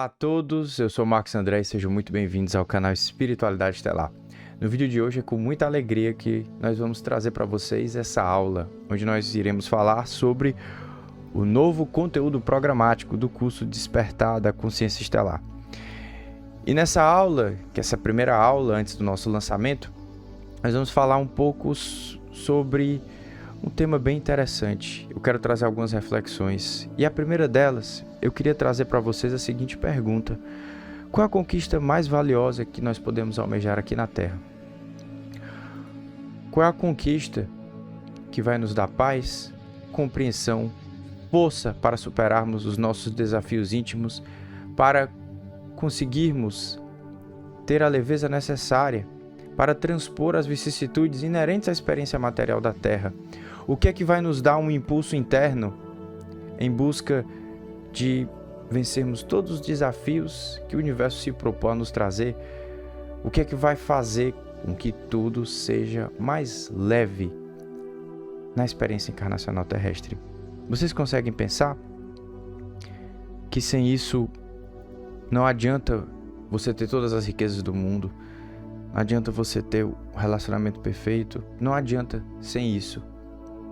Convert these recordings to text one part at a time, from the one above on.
Olá a todos, eu sou Marcos André e sejam muito bem-vindos ao canal Espiritualidade Estelar. No vídeo de hoje é com muita alegria que nós vamos trazer para vocês essa aula, onde nós iremos falar sobre o novo conteúdo programático do curso Despertar da Consciência Estelar. E nessa aula, que é essa primeira aula antes do nosso lançamento, nós vamos falar um pouco sobre um tema bem interessante. Eu quero trazer algumas reflexões. E a primeira delas, eu queria trazer para vocês a seguinte pergunta: qual é a conquista mais valiosa que nós podemos almejar aqui na Terra? Qual é a conquista que vai nos dar paz, compreensão, força para superarmos os nossos desafios íntimos, para conseguirmos ter a leveza necessária para transpor as vicissitudes inerentes à experiência material da Terra? O que é que vai nos dar um impulso interno em busca de vencermos todos os desafios que o universo se propõe a nos trazer? O que é que vai fazer com que tudo seja mais leve na experiência encarnacional terrestre? Vocês conseguem pensar que sem isso não adianta você ter todas as riquezas do mundo, não adianta você ter o relacionamento perfeito, não adianta sem isso.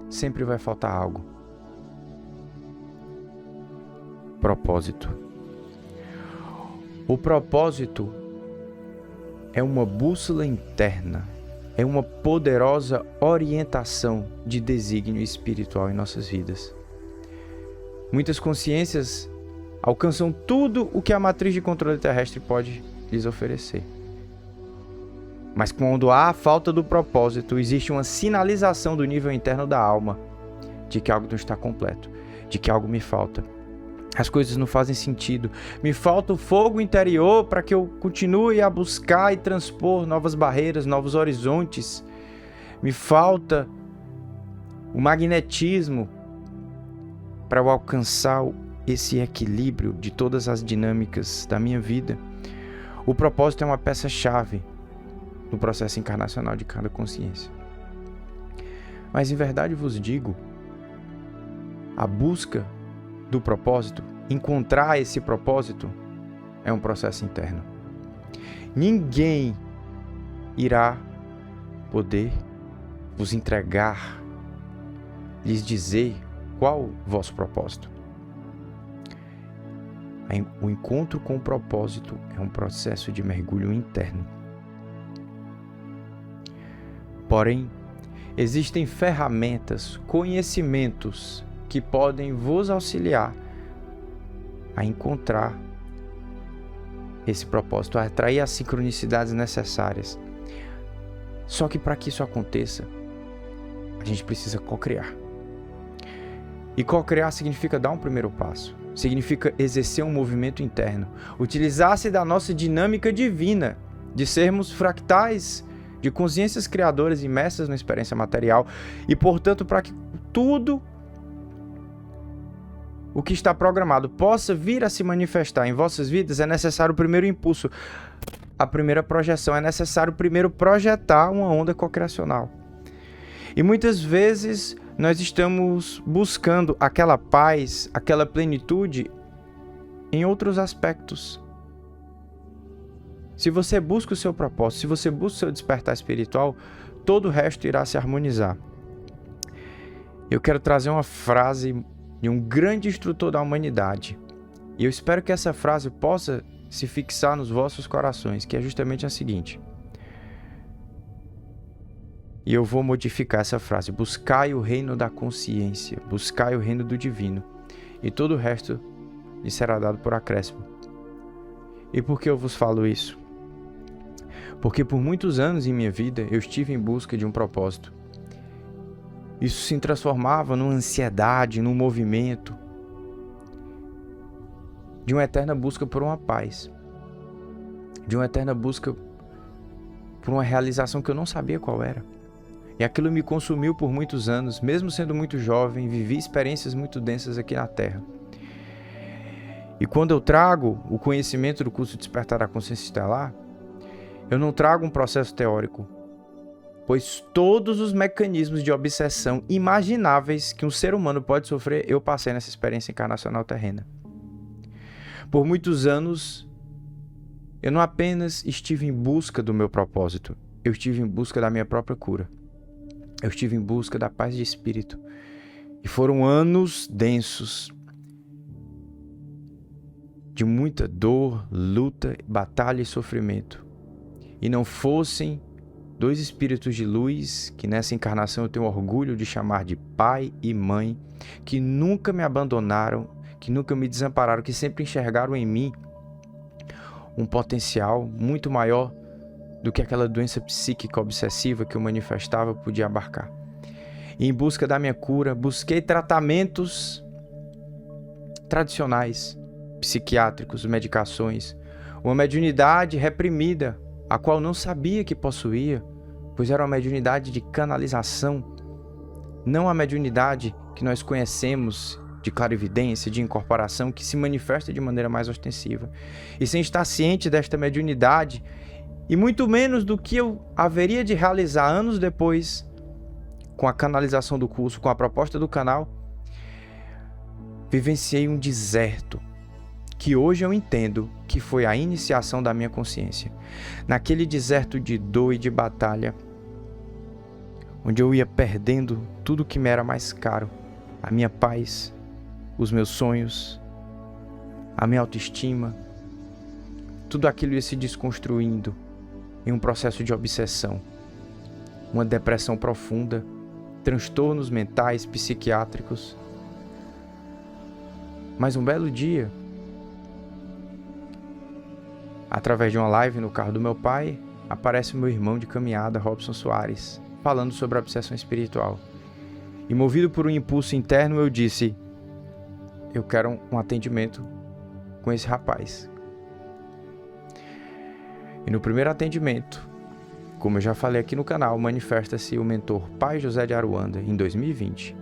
Sempre vai faltar algo. Propósito. O propósito é uma bússola interna, é uma poderosa orientação de desígnio espiritual em nossas vidas. Muitas consciências alcançam tudo o que a matriz de controle terrestre pode lhes oferecer. Mas quando há a falta do propósito, existe uma sinalização do nível interno da alma de que algo não está completo, de que algo me falta. As coisas não fazem sentido. Me falta o fogo interior para que eu continue a buscar e transpor novas barreiras, novos horizontes. Me falta o magnetismo para eu alcançar esse equilíbrio de todas as dinâmicas da minha vida. O propósito é uma peça-chave no processo encarnacional de cada consciência. Mas em verdade vos digo, a busca do propósito, encontrar esse propósito, é um processo interno. Ninguém irá poder vos entregar, lhes dizer qual o vosso propósito. O encontro com o propósito é um processo de mergulho interno. Porém, existem ferramentas, conhecimentos que podem vos auxiliar a encontrar esse propósito, a atrair as sincronicidades necessárias. Só que para que isso aconteça, a gente precisa co-criar. E co-criar significa dar um primeiro passo, significa exercer um movimento interno, utilizar-se da nossa dinâmica divina, de sermos fractais de consciências criadoras imersas na experiência material e, portanto, para que tudo o que está programado possa vir a se manifestar em vossas vidas, é necessário o primeiro impulso, a primeira projeção, é necessário primeiro projetar uma onda cocriacional. E muitas vezes nós estamos buscando aquela paz, aquela plenitude em outros aspectos. Se você busca o seu propósito, se você busca o seu despertar espiritual, todo o resto irá se harmonizar. Eu quero trazer uma frase de um grande instrutor da humanidade. E eu espero que essa frase possa se fixar nos vossos corações, que é justamente a seguinte. E eu vou modificar essa frase: buscai o reino da consciência, buscai o reino do divino, e todo o resto lhe será dado por acréscimo. E por que eu vos falo isso? Porque por muitos anos em minha vida eu estive em busca de um propósito. Isso se transformava numa ansiedade, num movimento de uma eterna busca por uma paz, de uma eterna busca por uma realização que eu não sabia qual era. E aquilo me consumiu por muitos anos, mesmo sendo muito jovem, vivi experiências muito densas aqui na Terra. E quando eu trago o conhecimento do curso Despertar da Consciência Estelar, eu não trago um processo teórico, pois todos os mecanismos de obsessão imagináveis que um ser humano pode sofrer, eu passei nessa experiência encarnacional terrena. Por muitos anos, eu não apenas estive em busca do meu propósito, eu estive em busca da minha própria cura. Eu estive em busca da paz de espírito. E foram anos densos, de muita dor, luta, batalha e sofrimento. E não fossem dois espíritos de luz, que nessa encarnação eu tenho orgulho de chamar de pai e mãe, que nunca me abandonaram, que nunca me desampararam, que sempre enxergaram em mim um potencial muito maior do que aquela doença psíquica obsessiva que eu manifestava podia abarcar. E em busca da minha cura, busquei tratamentos tradicionais, psiquiátricos, medicações, uma mediunidade reprimida, a qual não sabia que possuía, pois era uma mediunidade de canalização, não a mediunidade que nós conhecemos de clarividência, de incorporação, que se manifesta de maneira mais ostensiva. E sem estar ciente desta mediunidade, e muito menos do que eu haveria de realizar anos depois, com a canalização do curso, com a proposta do canal, vivenciei um deserto, que hoje eu entendo que foi a iniciação da minha consciência. Naquele deserto de dor e de batalha, onde eu ia perdendo tudo que me era mais caro, a minha paz, os meus sonhos, a minha autoestima, tudo aquilo ia se desconstruindo em um processo de obsessão, uma depressão profunda, transtornos mentais, psiquiátricos. Mas um belo dia, através de uma live no carro do meu pai, aparece o meu irmão de caminhada, Robson Soares, falando sobre a obsessão espiritual. E movido por um impulso interno, eu disse: eu quero um atendimento com esse rapaz. E no primeiro atendimento, como eu já falei aqui no canal, manifesta-se o mentor Pai José de Aruanda em 2020.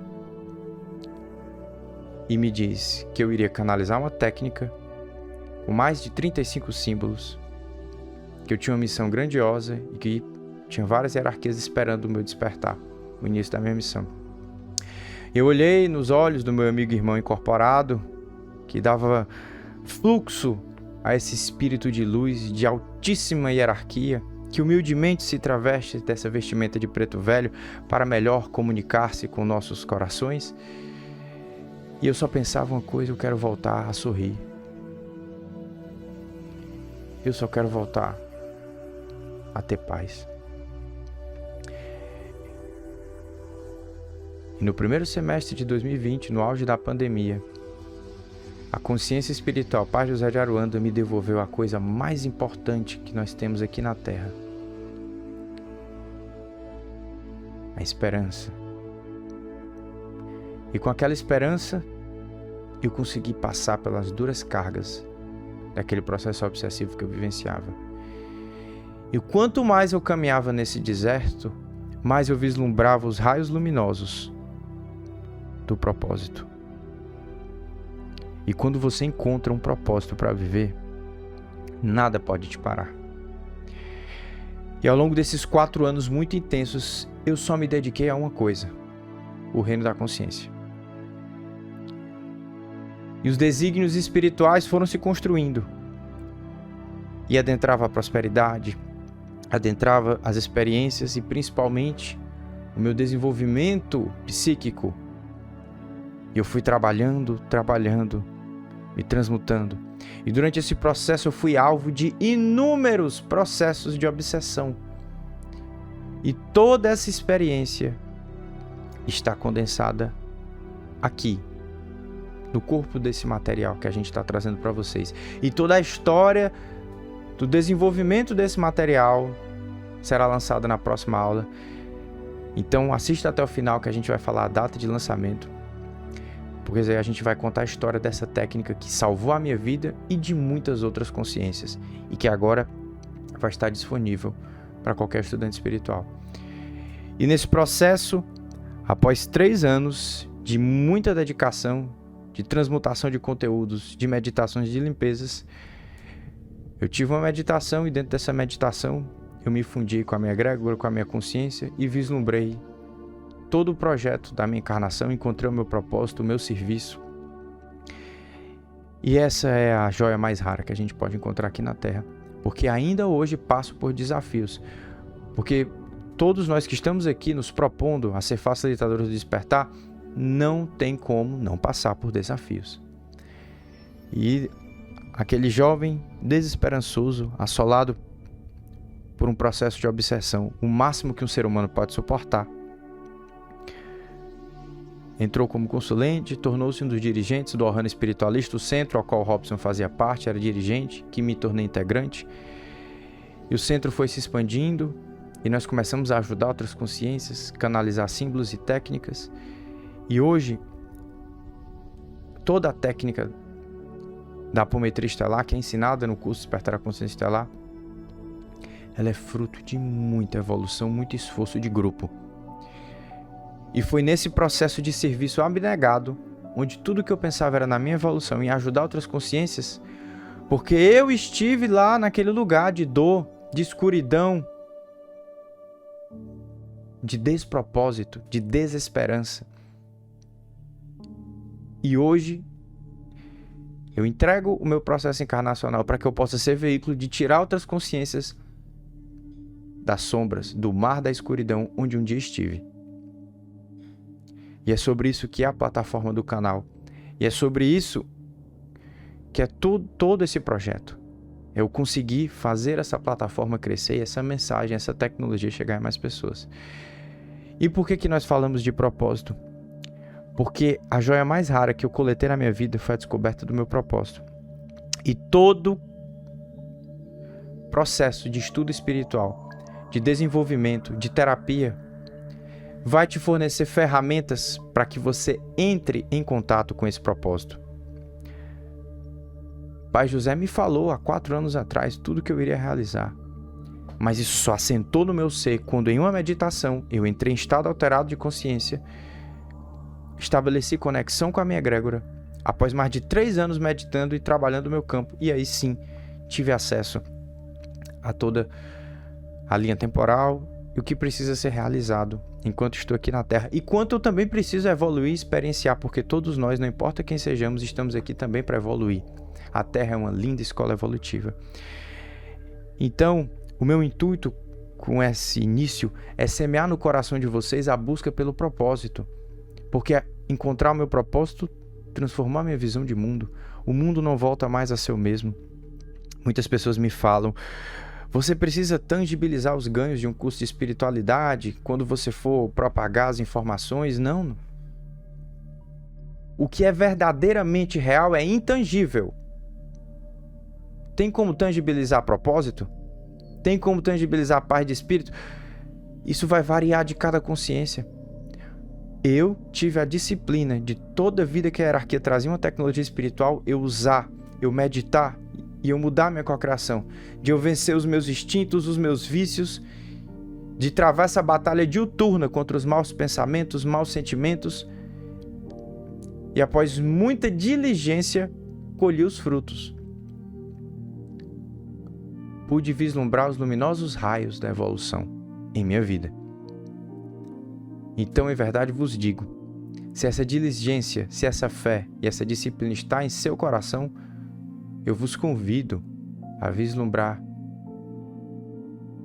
E me diz que eu iria canalizar uma técnica com mais de 35 símbolos, que eu tinha uma missão grandiosa e que tinha várias hierarquias esperando o meu despertar, o início da minha missão. Eu olhei nos olhos do meu amigo irmão incorporado, que dava fluxo a esse espírito de luz de altíssima hierarquia, que humildemente se traveste dessa vestimenta de preto velho para melhor comunicar-se com nossos corações. E eu só pensava uma coisa: eu quero voltar a sorrir. Eu só quero voltar a ter paz. E no primeiro semestre de 2020, no auge da pandemia, a consciência espiritual Pai José de Aruanda me devolveu a coisa mais importante que nós temos aqui na Terra: a esperança. E com aquela esperança, eu consegui passar pelas duras cargas daquele processo obsessivo que eu vivenciava. E quanto mais eu caminhava nesse deserto, mais eu vislumbrava os raios luminosos do propósito. E quando você encontra um propósito para viver, nada pode te parar. E ao longo desses 4 anos muito intensos, eu só me dediquei a uma coisa: o reino da consciência. E os desígnios espirituais foram se construindo. E adentrava a prosperidade, adentrava as experiências e principalmente o meu desenvolvimento psíquico. E eu fui trabalhando, me transmutando. E durante esse processo eu fui alvo de inúmeros processos de obsessão. E toda essa experiência está condensada aqui, no corpo desse material que a gente está trazendo para vocês. E toda a história do desenvolvimento desse material será lançada na próxima aula. Então assista até o final, que a gente vai falar a data de lançamento, porque aí a gente vai contar a história dessa técnica que salvou a minha vida e de muitas outras consciências, e que agora vai estar disponível para qualquer estudante espiritual. E nesse processo, após 3 anos de muita dedicação, de transmutação de conteúdos, de meditações, de limpezas, eu tive uma meditação, e dentro dessa meditação eu me fundi com a minha egrégora, com a minha consciência, e vislumbrei todo o projeto da minha encarnação, encontrei o meu propósito, o meu serviço. E essa é a joia mais rara que a gente pode encontrar aqui na Terra. Porque ainda hoje passo por desafios. Porque todos nós que estamos aqui nos propondo a ser facilitadores do despertar, não tem como não passar por desafios. E aquele jovem desesperançoso, assolado por um processo de obsessão, o máximo que um ser humano pode suportar, entrou como consulente, tornou-se um dos dirigentes do Ohana Espiritualista, o centro ao qual Robson fazia parte, era dirigente, que me tornei integrante. E o centro foi se expandindo e nós começamos a ajudar outras consciências, canalizar símbolos e técnicas. E hoje, toda a técnica da apometria estelar, que é ensinada no curso Despertar a Consciência Estelar, ela é fruto de muita evolução, muito esforço de grupo. E foi nesse processo de serviço abnegado, onde tudo que eu pensava era na minha evolução, em ajudar outras consciências, porque eu estive lá naquele lugar de dor, de escuridão, de despropósito, de desesperança. E hoje, eu entrego o meu processo encarnacional para que eu possa ser veículo de tirar outras consciências das sombras, do mar da escuridão onde um dia estive. E é sobre isso que é a plataforma do canal. E é sobre isso que é todo esse projeto. Eu conseguir fazer essa plataforma crescer e essa mensagem, essa tecnologia chegar a mais pessoas. E por que nós falamos de propósito? Porque a joia mais rara que eu coletei na minha vida foi a descoberta do meu propósito. E todo processo de estudo espiritual, de desenvolvimento, de terapia, vai te fornecer ferramentas para que você entre em contato com esse propósito. Pai José me falou há 4 anos atrás tudo que eu iria realizar. Mas isso só assentou no meu ser quando em uma meditação eu entrei em estado alterado de consciência, estabeleci conexão com a minha egrégora, após mais de 3 anos meditando e trabalhando no meu campo, e aí sim tive acesso a toda a linha temporal e o que precisa ser realizado enquanto estou aqui na Terra, e quanto eu também preciso evoluir e experienciar, porque todos nós, não importa quem sejamos, estamos aqui também para evoluir. A Terra é uma linda escola evolutiva. Então, o meu intuito com esse início é semear no coração de vocês a busca pelo propósito, porque encontrar o meu propósito, transformar minha visão de mundo, o mundo não volta mais a ser o mesmo. Muitas pessoas me falam: você precisa tangibilizar os ganhos de um curso de espiritualidade quando você for propagar as informações? Não. O que é verdadeiramente real é intangível. Tem como tangibilizar propósito? Tem como tangibilizar a paz de espírito? Isso vai variar de cada consciência. Eu tive a disciplina de toda a vida que a hierarquia trazia uma tecnologia espiritual, eu usar, eu meditar e eu mudar minha cocriação, de eu vencer os meus instintos, os meus vícios, de travar essa batalha diuturna contra os maus pensamentos, maus sentimentos, e após muita diligência, colhi os frutos. Pude vislumbrar os luminosos raios da evolução em minha vida. Então, em verdade vos digo, se essa diligência, se essa fé e essa disciplina está em seu coração, eu vos convido a vislumbrar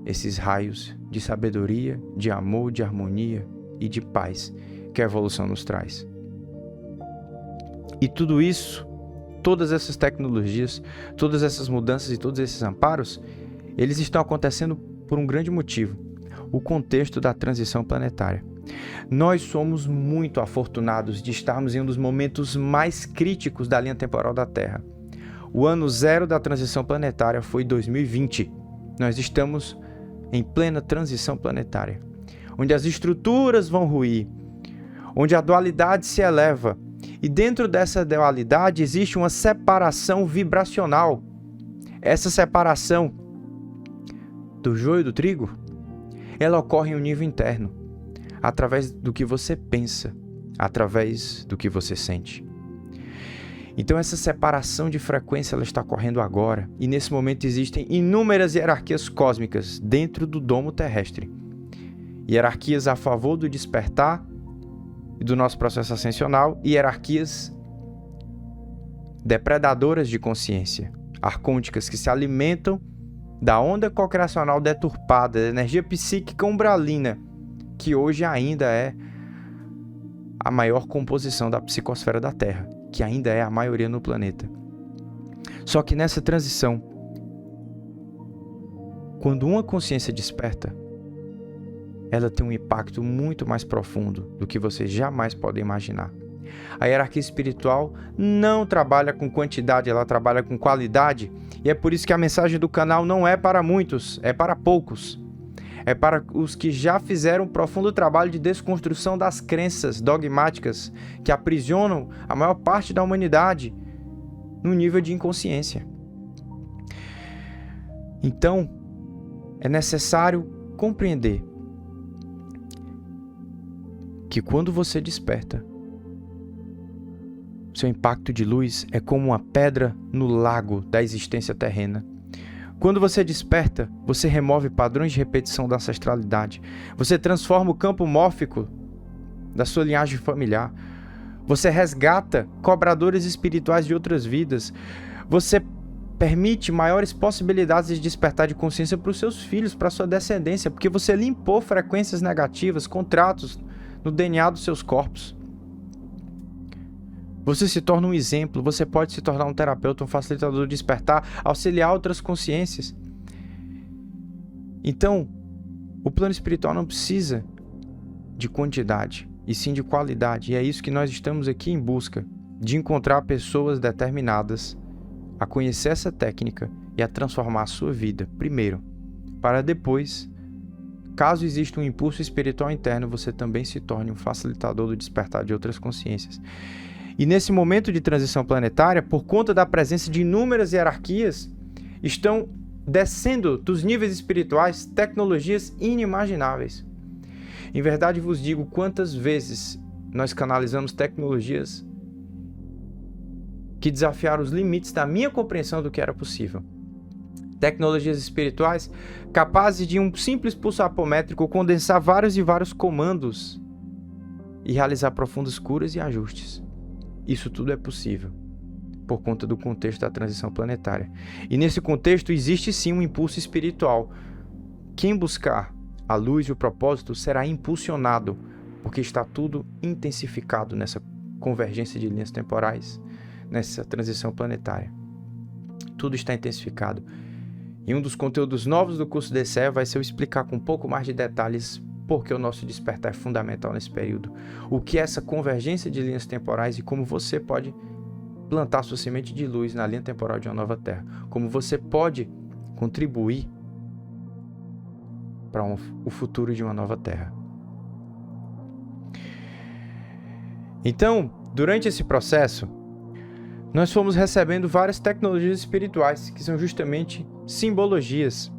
esses raios de sabedoria, de amor, de harmonia e de paz que a evolução nos traz. E tudo isso, todas essas tecnologias, todas essas mudanças e todos esses amparos, eles estão acontecendo por um grande motivo: o contexto da transição planetária. Nós somos muito afortunados de estarmos em um dos momentos mais críticos da linha temporal da Terra. O ano zero da transição planetária foi 2020. Nós estamos em plena transição planetária, onde as estruturas vão ruir, onde a dualidade se eleva. E dentro dessa dualidade existe uma separação vibracional. Essa separação do joio e do trigo, ela ocorre em um nível interno, através do que você pensa, através do que você sente. Então essa separação de frequência ela está ocorrendo agora, e nesse momento existem inúmeras hierarquias cósmicas dentro do domo terrestre. Hierarquias a favor do despertar e do nosso processo ascensional, e hierarquias depredadoras de consciência, arcônticas que se alimentam da onda cocriacional deturpada, da energia psíquica umbralina, que hoje ainda é a maior composição da psicosfera da Terra, que ainda é a maioria no planeta. Só que nessa transição, quando uma consciência desperta, ela tem um impacto muito mais profundo do que vocês jamais podem imaginar. A hierarquia espiritual não trabalha com quantidade, ela trabalha com qualidade, e é por isso que a mensagem do canal não é para muitos, é para poucos. É para os que já fizeram um profundo trabalho de desconstrução das crenças dogmáticas que aprisionam a maior parte da humanidade no nível de inconsciência. Então, é necessário compreender que quando você desperta, seu impacto de luz é como uma pedra no lago da existência terrena. Quando você desperta, você remove padrões de repetição da ancestralidade. Você transforma o campo mórfico da sua linhagem familiar. Você resgata cobradores espirituais de outras vidas. Você permite maiores possibilidades de despertar de consciência para os seus filhos, para a sua descendência, porque você limpou frequências negativas, contratos no DNA dos seus corpos. Você se torna um exemplo, você pode se tornar um terapeuta, um facilitador do despertar, auxiliar outras consciências. Então, o plano espiritual não precisa de quantidade, e sim de qualidade. E é isso que nós estamos aqui em busca, de encontrar pessoas determinadas a conhecer essa técnica e a transformar a sua vida, primeiro, para depois, caso exista um impulso espiritual interno, você também se torne um facilitador do despertar de outras consciências. E nesse momento de transição planetária, por conta da presença de inúmeras hierarquias, estão descendo dos níveis espirituais tecnologias inimagináveis. Em verdade vos digo quantas vezes nós canalizamos tecnologias que desafiaram os limites da minha compreensão do que era possível. Tecnologias espirituais capazes de um simples pulso apométrico condensar vários e vários comandos e realizar profundas curas e ajustes. Isso tudo é possível por conta do contexto da transição planetária. E nesse contexto existe sim um impulso espiritual. Quem buscar a luz e o propósito será impulsionado, porque está tudo intensificado nessa convergência de linhas temporais, nessa transição planetária. Tudo está intensificado. E um dos conteúdos novos do curso DCE vai ser eu explicar com um pouco mais de detalhes porque o nosso despertar é fundamental nesse período. O que é essa convergência de linhas temporais e como você pode plantar sua semente de luz na linha temporal de uma nova Terra. Como você pode contribuir para o futuro de uma nova Terra. Então, durante esse processo, nós fomos recebendo várias tecnologias espirituais, que são justamente simbologias.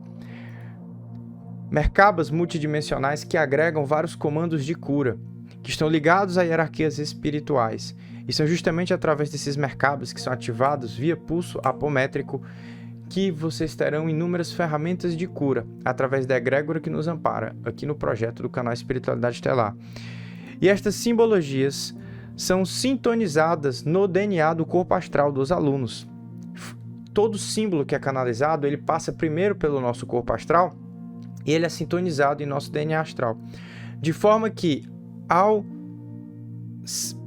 Merkabas multidimensionais que agregam vários comandos de cura, que estão ligados a hierarquias espirituais. E são justamente através desses merkabas que são ativados via pulso apométrico que vocês terão inúmeras ferramentas de cura, através da egrégora que nos ampara, aqui no projeto do canal Espiritualidade Estelar. E estas simbologias são sintonizadas no DNA do corpo astral dos alunos. Todo símbolo que é canalizado, ele passa primeiro pelo nosso corpo astral, e ele é sintonizado em nosso DNA astral. De forma que, ao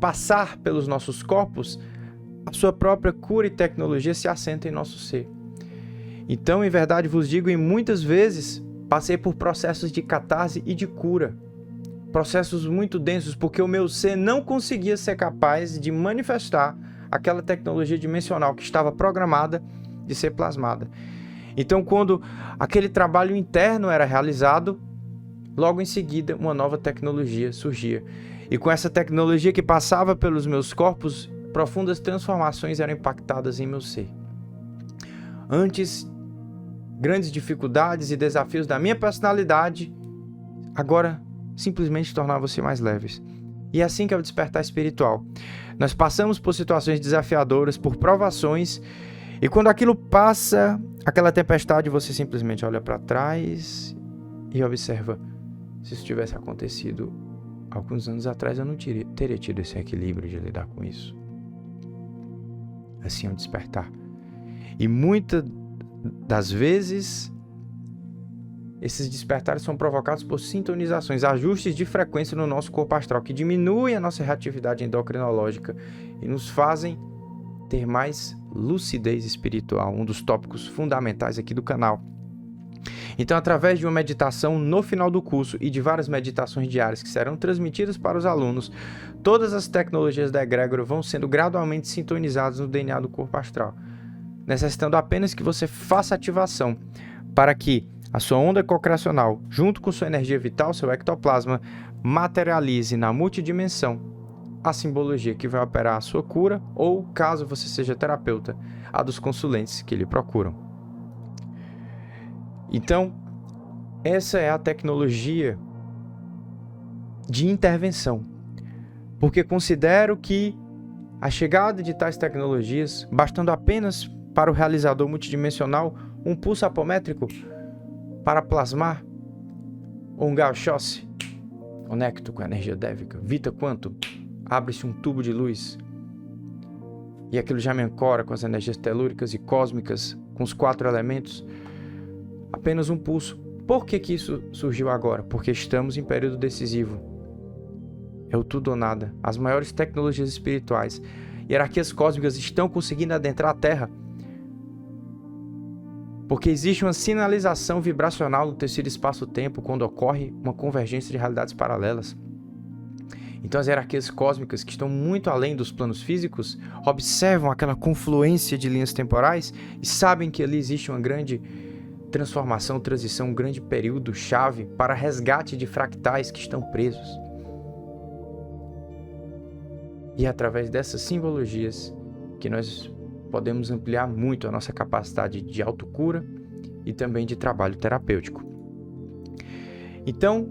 passar pelos nossos corpos, a sua própria cura e tecnologia se assenta em nosso ser. Então, em verdade vos digo, e muitas vezes passei por processos de catarse e de cura. Processos muito densos, porque o meu ser não conseguia ser capaz de manifestar aquela tecnologia dimensional que estava programada de ser plasmada. Então, quando aquele trabalho interno era realizado, logo em seguida, uma nova tecnologia surgia. E com essa tecnologia que passava pelos meus corpos, profundas transformações eram impactadas em meu ser. Antes, grandes dificuldades e desafios da minha personalidade, agora simplesmente tornavam-se mais leves. E é assim que é o despertar espiritual. Nós passamos por situações desafiadoras, por provações, e quando aquilo passa, aquela tempestade, você simplesmente olha para trás e observa: se isso tivesse acontecido alguns anos atrás, eu não teria tido esse equilíbrio de lidar com isso. assim, um despertar. E muitas das vezes, esses despertares são provocados por sintonizações, ajustes de frequência no nosso corpo astral, que diminuem a nossa reatividade endocrinológica e nos fazem ter mais lucidez espiritual, um dos tópicos fundamentais aqui do canal. Então, através de uma meditação no final do curso e de várias meditações diárias que serão transmitidas para os alunos, todas as tecnologias da egrégora vão sendo gradualmente sintonizadas no DNA do corpo astral, necessitando apenas que você faça ativação para que a sua onda cocreacional, junto com sua energia vital, seu ectoplasma, materialize na multidimensão a simbologia que vai operar a sua cura ou, caso você seja terapeuta, a dos consulentes que lhe procuram. Então, essa é a tecnologia de intervenção, porque considero que a chegada de tais tecnologias, bastando apenas para o realizador multidimensional um pulso apométrico para plasmar, ou um Gauss-Schossi, conecto com a energia dévica, Vita Quantum, abre-se um tubo de luz e aquilo já me ancora com as energias telúricas e cósmicas, com os 4 elementos, apenas um pulso. Por que isso surgiu agora? Porque estamos em período decisivo. É o tudo ou nada. As maiores tecnologias espirituais, hierarquias cósmicas estão conseguindo adentrar a Terra, porque existe uma sinalização vibracional no tecido espaço-tempo quando ocorre uma convergência de realidades paralelas. Então as hierarquias cósmicas, que estão muito além dos planos físicos, observam aquela confluência de linhas temporais e sabem que ali existe uma grande transformação, transição, um grande período chave para resgate de fractais que estão presos. E é através dessas simbologias que nós podemos ampliar muito a nossa capacidade de autocura e também de trabalho terapêutico. Então,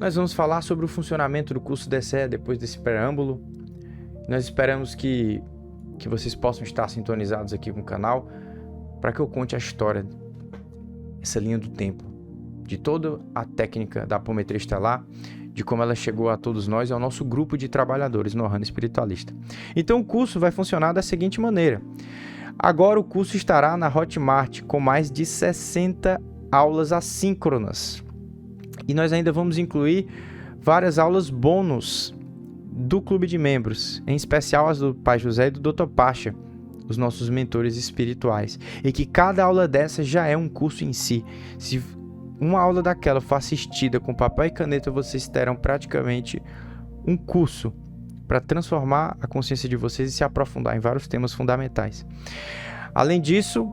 nós vamos falar sobre o funcionamento do curso DCE depois desse preâmbulo. Nós esperamos que vocês possam estar sintonizados aqui com o canal para que eu conte a história, essa linha do tempo, de toda a técnica da apometria estelar, de como ela chegou a todos nós e ao nosso grupo de trabalhadores no Ohana Espiritualista. Então o curso vai funcionar da seguinte maneira. Agora o curso estará na Hotmart com mais de 60 aulas assíncronas. E nós ainda vamos incluir várias aulas bônus do clube de membros, em especial as do Pai José e do Dr. Pacha, os nossos mentores espirituais. E que cada aula dessa já é um curso em si. Se uma aula daquela for assistida com papel e caneta, vocês terão praticamente um curso para transformar a consciência de vocês e se aprofundar em vários temas fundamentais. Além disso,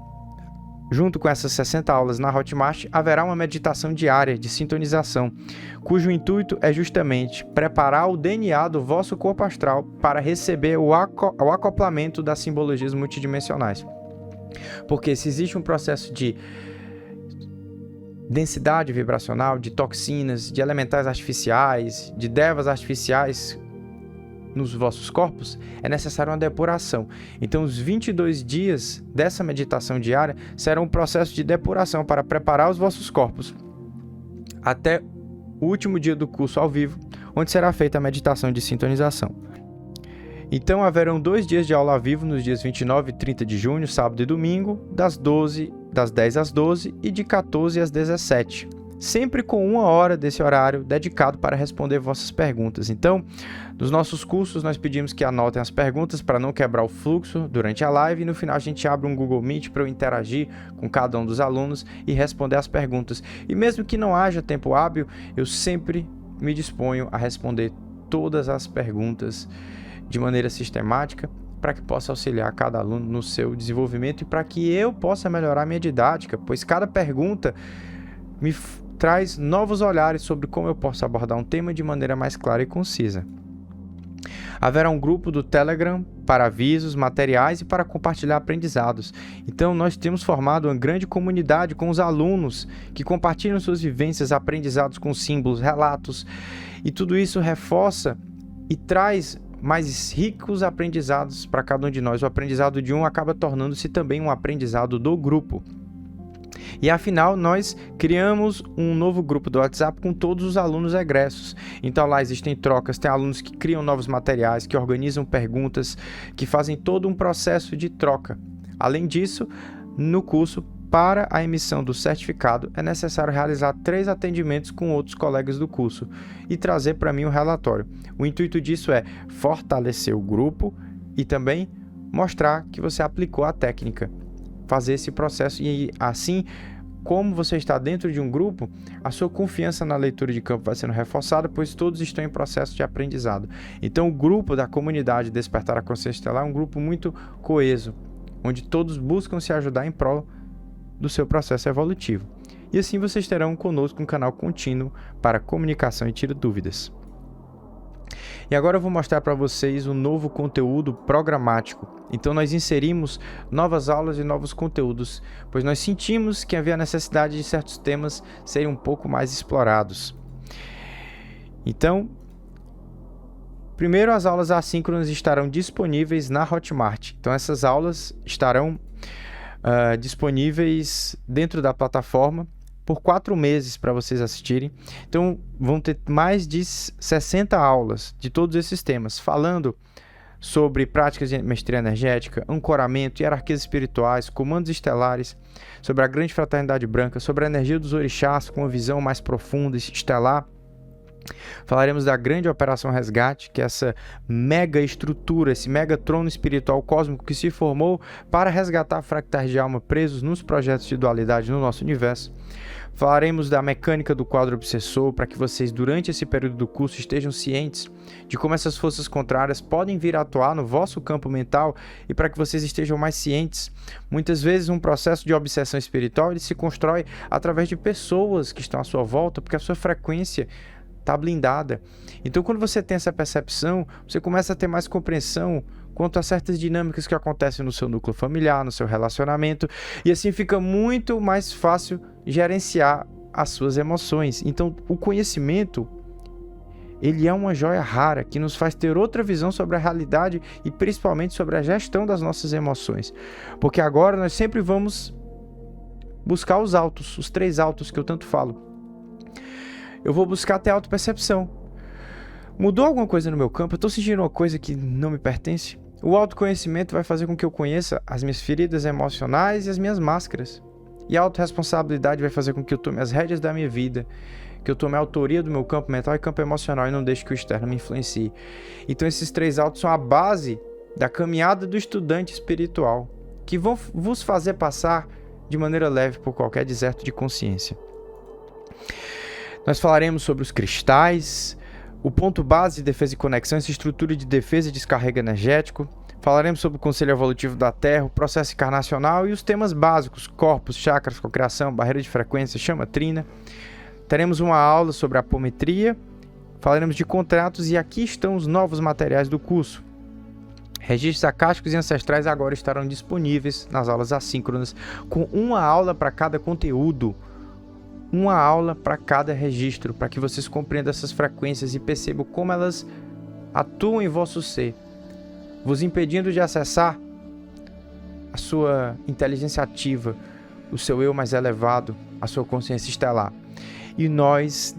junto com essas 60 aulas na Hotmart, haverá uma meditação diária de sintonização, cujo intuito é justamente preparar o DNA do vosso corpo astral para receber o acoplamento das simbologias multidimensionais. Porque se existe um processo de densidade vibracional, de toxinas, de elementais artificiais, de devas artificiais nos vossos corpos, é necessária uma depuração. Então, os 22 dias dessa meditação diária serão um processo de depuração para preparar os vossos corpos até o último dia do curso ao vivo, onde será feita a meditação de sintonização. Então, haverão 2 dias de aula ao vivo nos dias 29 e 30 de junho, sábado e domingo, das 10 às 12 e de 14 às 17. Sempre com 1 hora desse horário dedicado para responder vossas perguntas. Então, nos nossos cursos, nós pedimos que anotem as perguntas para não quebrar o fluxo durante a live e no final a gente abre um Google Meet para eu interagir com cada um dos alunos e responder as perguntas. E mesmo que não haja tempo hábil, eu sempre me disponho a responder todas as perguntas de maneira sistemática para que possa auxiliar cada aluno no seu desenvolvimento e para que eu possa melhorar minha didática, pois cada pergunta me traz novos olhares sobre como eu posso abordar um tema de maneira mais clara e concisa. Haverá um grupo do Telegram para avisos, materiais e para compartilhar aprendizados. Então, nós temos formado uma grande comunidade com os alunos que compartilham suas vivências, aprendizados com símbolos, relatos, e tudo isso reforça e traz mais ricos aprendizados para cada um de nós. O aprendizado de um acaba tornando-se também um aprendizado do grupo. E afinal, nós criamos um novo grupo do WhatsApp com todos os alunos egressos. Então lá existem trocas, tem alunos que criam novos materiais, que organizam perguntas, que fazem todo um processo de troca. Além disso, no curso, para a emissão do certificado, é necessário realizar 3 atendimentos com outros colegas do curso e trazer para mim um relatório. O intuito disso é fortalecer o grupo e também mostrar que você aplicou a técnica. Fazer esse processo e assim, como você está dentro de um grupo, a sua confiança na leitura de campo vai sendo reforçada, pois todos estão em processo de aprendizado. Então o grupo da comunidade Despertar a Consciência Estelar é um grupo muito coeso, onde todos buscam se ajudar em prol do seu processo evolutivo. E assim vocês terão conosco um canal contínuo para comunicação e tira dúvidas. E agora eu vou mostrar para vocês um novo conteúdo programático. Então nós inserimos novas aulas e novos conteúdos, pois nós sentimos que havia necessidade de certos temas serem um pouco mais explorados. Então, primeiro as aulas assíncronas estarão disponíveis na Hotmart. Então essas aulas estarão disponíveis dentro da plataforma por 4 meses para vocês assistirem. Então vão ter mais de 60 aulas de todos esses temas, falando sobre práticas de mestria energética, ancoramento, hierarquias espirituais, comandos estelares, sobre a grande fraternidade branca, sobre a energia dos orixás com uma visão mais profunda e estelar. Falaremos da grande operação resgate, que é essa mega estrutura, esse mega trono espiritual cósmico que se formou para resgatar fractais de alma presos nos projetos de dualidade no nosso universo. Falaremos da mecânica do quadro obsessor, para que vocês durante esse período do curso estejam cientes de como essas forças contrárias podem vir a atuar no vosso campo mental e para que vocês estejam mais cientes. Muitas vezes um processo de obsessão espiritual ele se constrói através de pessoas que estão à sua volta, porque a sua frequência está blindada. Então, quando você tem essa percepção, você começa a ter mais compreensão quanto a certas dinâmicas que acontecem no seu núcleo familiar, no seu relacionamento, e assim fica muito mais fácil gerenciar as suas emoções. Então, o conhecimento, ele é uma joia rara que nos faz ter outra visão sobre a realidade e principalmente sobre a gestão das nossas emoções. Porque agora nós sempre vamos buscar os altos, os 3 altos que eu tanto falo. Eu vou buscar ter autopercepção. Mudou alguma coisa no meu campo? Eu estou sentindo uma coisa que não me pertence? O autoconhecimento vai fazer com que eu conheça as minhas feridas emocionais e as minhas máscaras. E a autorresponsabilidade vai fazer com que eu tome as rédeas da minha vida, que eu tome a autoria do meu campo mental e campo emocional e não deixe que o externo me influencie. Então esses 3 autos são a base da caminhada do estudante espiritual, que vão vos fazer passar de maneira leve por qualquer deserto de consciência. Nós falaremos sobre os cristais, o ponto base de defesa e conexão, essa estrutura de defesa e descarrega energético. Falaremos sobre o conselho evolutivo da Terra, o processo encarnacional e os temas básicos, corpos, chakras, cocriação, barreira de frequência, chama trina. Teremos uma aula sobre apometria, falaremos de contratos e aqui estão os novos materiais do curso. Registros acásticos e ancestrais agora estarão disponíveis nas aulas assíncronas, com uma aula para cada conteúdo. Uma aula para cada registro, para que vocês compreendam essas frequências e percebam como elas atuam em vosso ser, vos impedindo de acessar a sua inteligência ativa, o seu eu mais elevado, a sua consciência estelar. E nós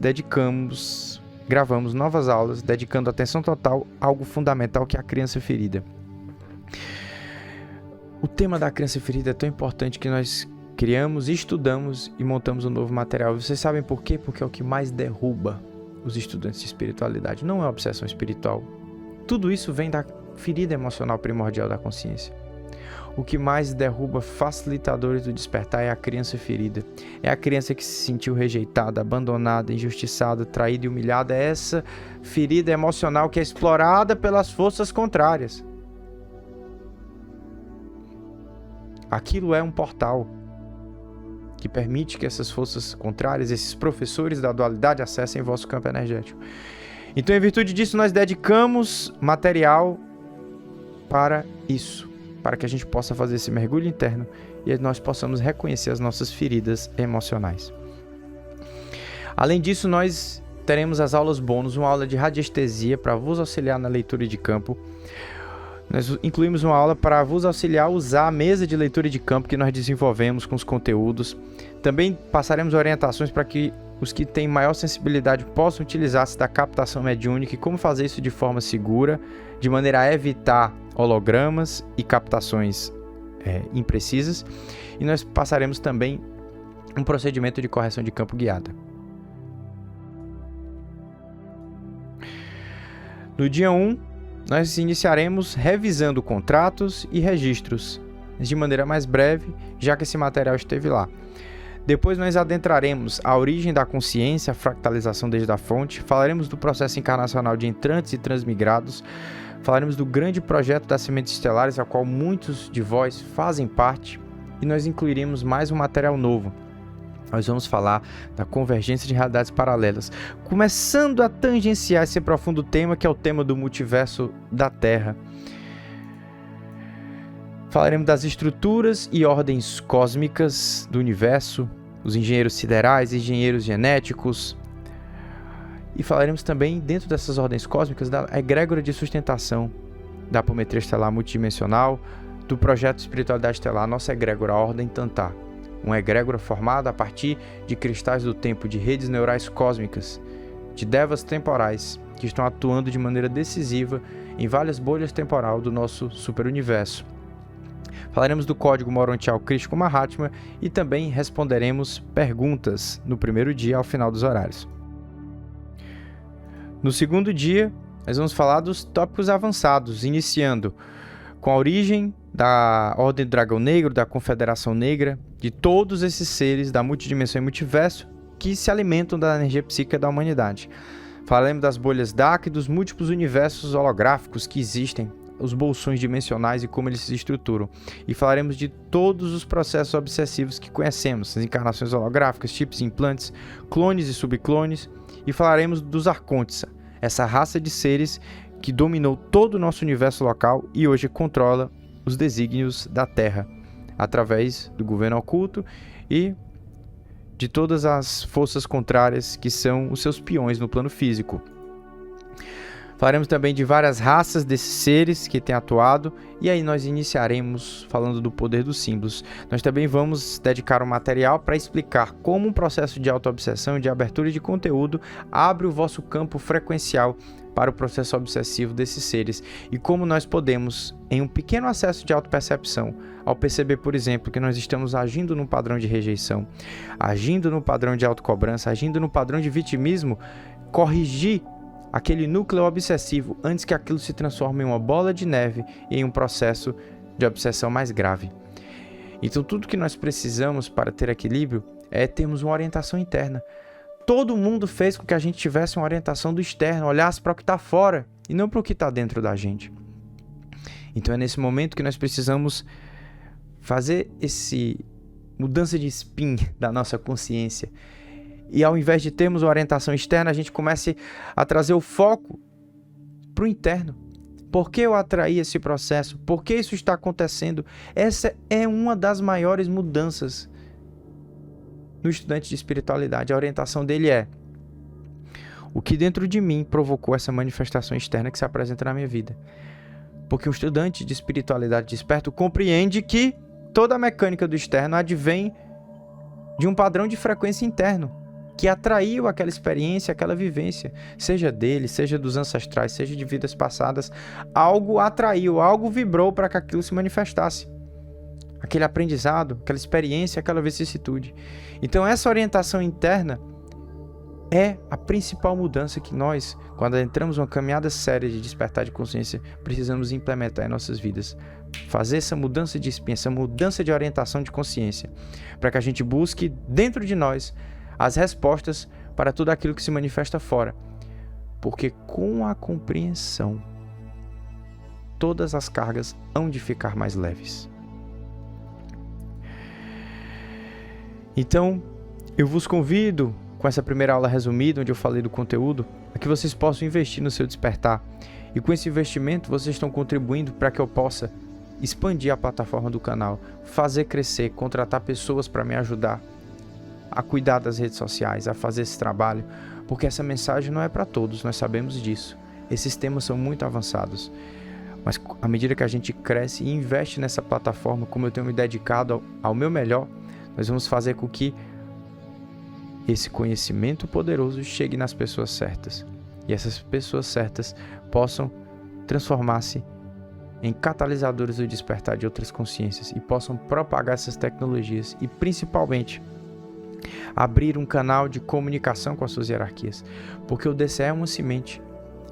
gravamos novas aulas, dedicando atenção total a algo fundamental que é a criança ferida. O tema da criança ferida é tão importante que nós criamos, estudamos e montamos um novo material. Vocês sabem por quê? Porque é o que mais derruba os estudantes de espiritualidade. Não é a obsessão espiritual. Tudo isso vem da ferida emocional primordial da consciência. O que mais derruba facilitadores do despertar é a criança ferida. É a criança que se sentiu rejeitada, abandonada, injustiçada, traída e humilhada. É essa ferida emocional que é explorada pelas forças contrárias. Aquilo é um portal que permite que essas forças contrárias, esses professores da dualidade, acessem vosso campo energético. Então, em virtude disso, nós dedicamos material para isso, para que a gente possa fazer esse mergulho interno e nós possamos reconhecer as nossas feridas emocionais. Além disso, nós teremos as aulas bônus, uma aula de radiestesia para vos auxiliar na leitura de campo. Nós incluímos uma aula para vos auxiliar a usar a mesa de leitura de campo que nós desenvolvemos com os conteúdos. Também passaremos orientações para que os que têm maior sensibilidade possam utilizar-se da captação mediúnica e como fazer isso de forma segura, de maneira a evitar hologramas e captações imprecisas. E nós passaremos também um procedimento de correção de campo guiada. No dia 1, nós iniciaremos revisando contratos e registros, de maneira mais breve, já que esse material esteve lá. Depois nós adentraremos a origem da consciência, a fractalização desde a fonte, falaremos do processo encarnacional de entrantes e transmigrados, falaremos do grande projeto das sementes estelares, a qual muitos de vós fazem parte, e nós incluiremos mais um material novo. Nós vamos falar da convergência de realidades paralelas, começando a tangenciar esse profundo tema, que é o tema do multiverso da Terra. Falaremos das estruturas e ordens cósmicas do universo, os engenheiros siderais, engenheiros genéticos. E falaremos também, dentro dessas ordens cósmicas, da egrégora de sustentação da apometria estelar multidimensional, do projeto Espiritualidade Estelar, nossa egrégora, a Ordem Tantar. Uma egrégora formada a partir de cristais do tempo, de redes neurais cósmicas, de devas temporais, que estão atuando de maneira decisiva em várias bolhas temporal do nosso superuniverso. Falaremos do código morontial Krishna Mahatma e também responderemos perguntas no primeiro dia ao final dos horários. No segundo dia, nós vamos falar dos tópicos avançados, iniciando com a origem da Ordem do Dragão Negro, da Confederação Negra, de todos esses seres da multidimensão e multiverso que se alimentam da energia psíquica da humanidade. Falaremos das bolhas Dak e dos múltiplos universos holográficos que existem, os bolsões dimensionais e como eles se estruturam. E falaremos de todos os processos obsessivos que conhecemos, as encarnações holográficas, chips e implantes, clones e subclones. E falaremos dos Arcontes, essa raça de seres que dominou todo o nosso universo local e hoje controla os desígnios da Terra, através do governo oculto e de todas as forças contrárias que são os seus peões no plano físico. Falaremos também de várias raças desses seres que têm atuado, e aí nós iniciaremos falando do poder dos símbolos. Nós também vamos dedicar um material para explicar como um processo de auto-obsessão e de abertura de conteúdo abre o vosso campo frequencial para o processo obsessivo desses seres, e como nós podemos, em um pequeno acesso de autopercepção, ao perceber, por exemplo, que nós estamos agindo num padrão de rejeição, agindo no padrão de autocobrança, agindo no padrão de vitimismo, corrigir aquele núcleo obsessivo antes que aquilo se transforme em uma bola de neve e em um processo de obsessão mais grave. Então tudo que nós precisamos para ter equilíbrio é termos uma orientação interna. Todo mundo fez com que a gente tivesse uma orientação do externo, olhasse para o que está fora e não para o que está dentro da gente. Então é nesse momento que nós precisamos fazer essa mudança de spin da nossa consciência. E ao invés de termos uma orientação externa, a gente comece a trazer o foco para o interno. Por que eu atraí esse processo? Por que isso está acontecendo? Essa é uma das maiores mudanças no estudante de espiritualidade. A orientação dele é: o que dentro de mim provocou essa manifestação externa que se apresenta na minha vida? Porque um estudante de espiritualidade desperto compreende que toda a mecânica do externo advém de um padrão de frequência interno que atraiu aquela experiência, aquela vivência, seja dele, seja dos ancestrais, seja de vidas passadas. Algo atraiu, algo vibrou para que aquilo se manifestasse. Aquele aprendizado, aquela experiência, aquela vicissitude. Então essa orientação interna é a principal mudança que nós, quando entramos numa caminhada séria de despertar de consciência, precisamos implementar em nossas vidas. Fazer essa mudança de espinha, essa mudança de orientação de consciência, para que a gente busque dentro de nós as respostas para tudo aquilo que se manifesta fora. Porque com a compreensão, todas as cargas hão de ficar mais leves. Então, eu vos convido, com essa primeira aula resumida, onde eu falei do conteúdo, a que vocês possam investir no seu despertar. E com esse investimento, vocês estão contribuindo para que eu possa expandir a plataforma do canal, fazer crescer, contratar pessoas para me ajudar a cuidar das redes sociais, a fazer esse trabalho, porque essa mensagem não é para todos, nós sabemos disso. Esses temas são muito avançados. Mas à medida que a gente cresce e investe nessa plataforma, como eu tenho me dedicado ao meu melhor, nós vamos fazer com que esse conhecimento poderoso chegue nas pessoas certas. E essas pessoas certas possam transformar-se em catalisadores do despertar de outras consciências e possam propagar essas tecnologias e, principalmente, abrir um canal de comunicação com as suas hierarquias. Porque o DCE é uma semente.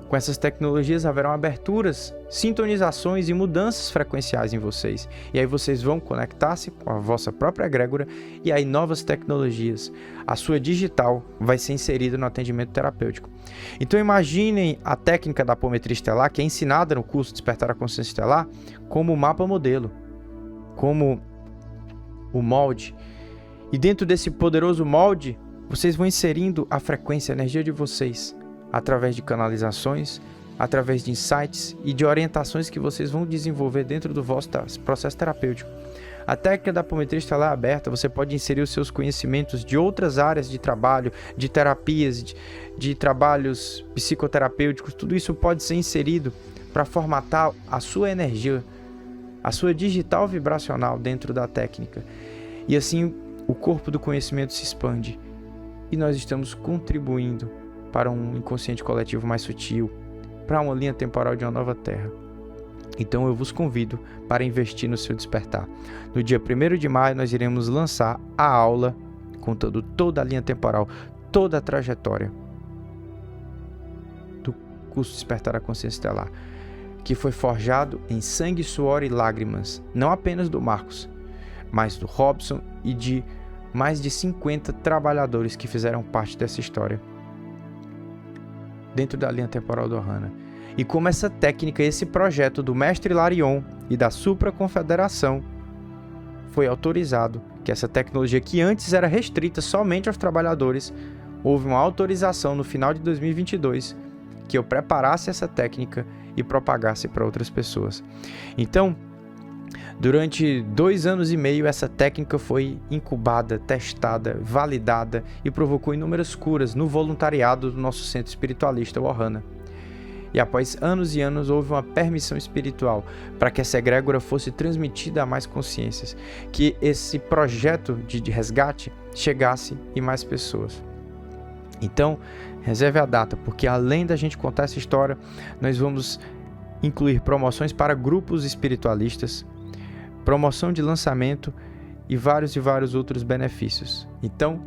Com essas tecnologias haverão aberturas, sintonizações e mudanças frequenciais em vocês. E aí vocês vão conectar-se com a vossa própria egrégora e aí novas tecnologias. A sua digital vai ser inserida no atendimento terapêutico. Então imaginem a técnica da apometria estelar, que é ensinada no curso Despertar a Consciência Estelar, como mapa modelo, como o molde. E dentro desse poderoso molde, vocês vão inserindo a frequência, a energia de vocês, através de canalizações, através de insights e de orientações que vocês vão desenvolver dentro do vosso processo terapêutico. A técnica da apometria estelar aberta, você pode inserir os seus conhecimentos de outras áreas de trabalho, de terapias, de trabalhos psicoterapêuticos, tudo isso pode ser inserido para formatar a sua energia, a sua digital vibracional dentro da técnica. E assim o corpo do conhecimento se expande e nós estamos contribuindo para um inconsciente coletivo mais sutil, para uma linha temporal de uma nova Terra. Então eu vos convido para investir no seu despertar. No dia 1º de maio nós iremos lançar a aula contando toda a linha temporal, toda a trajetória do curso Despertar a Consciência Estelar, que foi forjado em sangue, suor e lágrimas, não apenas do Marcos, mas do Robson e de mais de 50 trabalhadores que fizeram parte dessa história dentro da linha temporal do Ohana. E como essa técnica, esse projeto do Mestre Hilarion e da Supra Confederação foi autorizado, que essa tecnologia que antes era restrita somente aos trabalhadores, houve uma autorização no final de 2022 que eu preparasse essa técnica e propagasse para outras pessoas. Então, durante 2 anos e meio, essa técnica foi incubada, testada, validada e provocou inúmeras curas no voluntariado do nosso centro espiritualista, o Ohana. E após anos e anos, houve uma permissão espiritual para que essa egrégora fosse transmitida a mais consciências, que esse projeto de resgate chegasse em mais pessoas. Então, reserve a data, porque além da gente contar essa história, nós vamos incluir promoções para grupos espiritualistas, promoção de lançamento e vários outros benefícios. Então,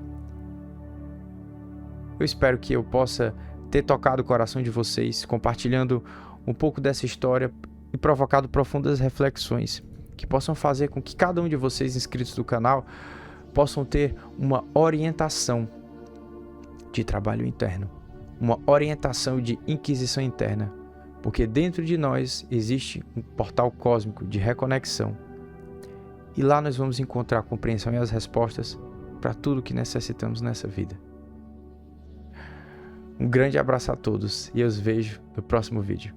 eu espero que eu possa ter tocado o coração de vocês, compartilhando um pouco dessa história e provocado profundas reflexões, que possam fazer com que cada um de vocês inscritos do canal possam ter uma orientação de trabalho interno, uma orientação de inquisição interna, porque dentro de nós existe um portal cósmico de reconexão. E lá nós vamos encontrar a compreensão e as respostas para tudo que necessitamos nessa vida. Um grande abraço a todos e eu os vejo no próximo vídeo.